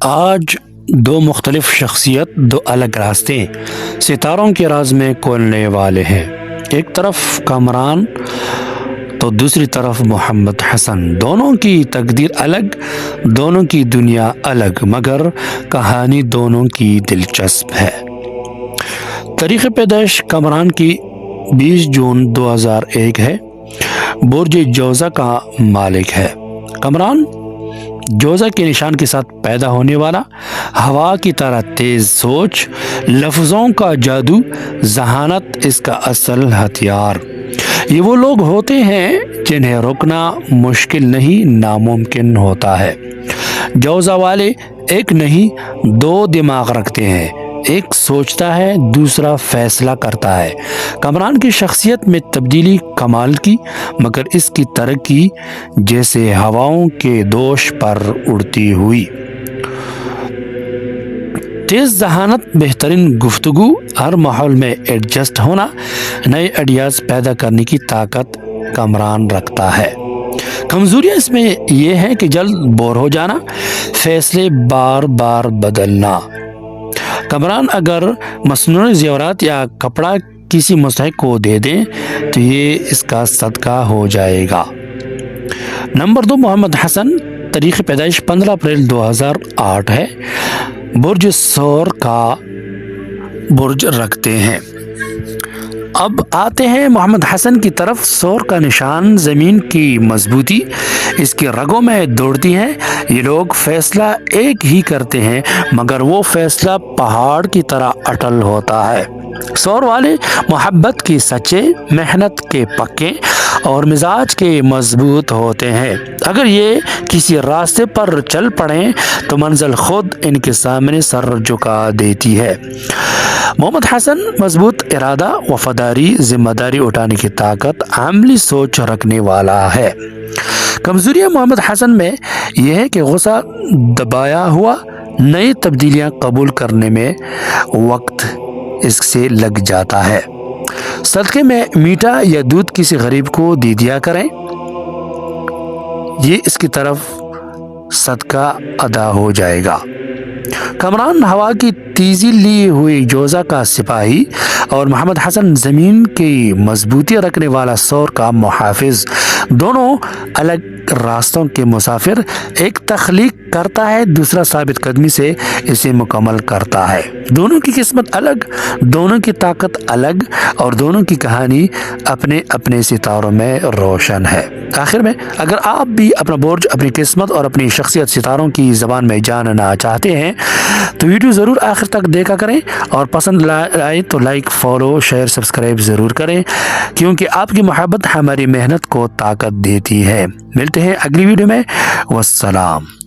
آج دو مختلف شخصیت، دو الگ راستے ستاروں کے راز میں کھولنے والے ہیں۔ ایک طرف کامران تو دوسری طرف محمد حسن۔ دونوں کی تقدیر الگ، دونوں کی دنیا الگ، مگر کہانی دونوں کی دلچسپ ہے۔ تاریخ پیدائش کامران کی 20 جون 2001 ہے۔ برج جوزہ کا مالک ہے۔ کامران جوزہ کے نشان کے ساتھ پیدا ہونے والا، ہوا کی طرح تیز سوچ، لفظوں کا جادو، ذہانت اس کا اصل ہتھیار۔ یہ وہ لوگ ہوتے ہیں جنہیں روکنا مشکل نہیں، ناممکن ہوتا ہے۔ جوزہ والے ایک نہیں دو دماغ رکھتے ہیں، ایک سوچتا ہے، دوسرا فیصلہ کرتا ہے۔ کامران کی شخصیت میں تبدیلی کمال کی، مگر اس کی ترقی جیسے ہواؤں کے دوش پر اڑتی ہوئی۔ تیز ذہانت، بہترین گفتگو، ہر ماحول میں ایڈجسٹ ہونا، نئے آئیڈیاز پیدا کرنے کی طاقت کامران رکھتا ہے۔ کمزوریاں اس میں یہ ہے کہ جلد بور ہو جانا، فیصلے بار بار بدلنا۔ کامران اگر مصنوعی زیورات یا کپڑا کسی مستحق کو دے دیں تو یہ اس کا صدقہ ہو جائے گا۔ نمبر 2، محمد حسن۔ تاریخ پیدائش 15 اپریل 2008 ہے۔ برج ثور کا برج رکھتے ہیں۔ اب آتے ہیں محمد حسن کی طرف۔ ثور کا نشان زمین کی مضبوطی اس کے رگوں میں دوڑتی ہے۔ یہ لوگ فیصلہ ایک ہی کرتے ہیں، مگر وہ فیصلہ پہاڑ کی طرح اٹل ہوتا ہے۔ ثور والے محبت کے سچے، محنت کے پکے اور مزاج کے مضبوط ہوتے ہیں۔ اگر یہ کسی راستے پر چل پڑیں تو منزل خود ان کے سامنے سر جھکا دیتی ہے۔ محمد حسن مضبوط ارادہ، وفاداری، ذمہ داری اٹھانے کی طاقت، عملی سوچ رکھنے والا ہے۔ کمزوریاں محمد حسن میں یہ ہے کہ غصہ دبایا ہوا، نئی تبدیلیاں قبول کرنے میں وقت اس سے لگ جاتا ہے۔ صدقے میں میٹھا یا دودھ کسی غریب کو دے دیا کریں، یہ اس کی طرف صدقہ ادا ہو جائے گا۔ کامران ہوا کی تیزی لی ہوئی جوزہ کا سپاہی اور محمد حسن زمین کی مضبوطی رکھنے والا ثور کا محافظ، دونوں الگ راستوں کے مسافر۔ ایک تخلیق کرتا ہے، دوسرا ثابت قدمی سے اسے مکمل کرتا ہے۔ دونوں کی قسمت الگ، دونوں کی طاقت الگ، اور دونوں کی کہانی اپنے اپنے ستاروں میں روشن ہے۔ آخر میں اگر آپ بھی اپنا برج، اپنی قسمت اور اپنی شخصیت ستاروں کی زبان میں جاننا چاہتے ہیں تو ویڈیو ضرور آخر تک دیکھا کریں، اور پسند آئے تو لائک، فالو، شیئر، سبسکرائب ضرور کریں، کیونکہ آپ کی محبت ہماری محنت کو طاقت دیتی ہے۔ ملتے ہیں اگلی ویڈیو میں۔ والسلام۔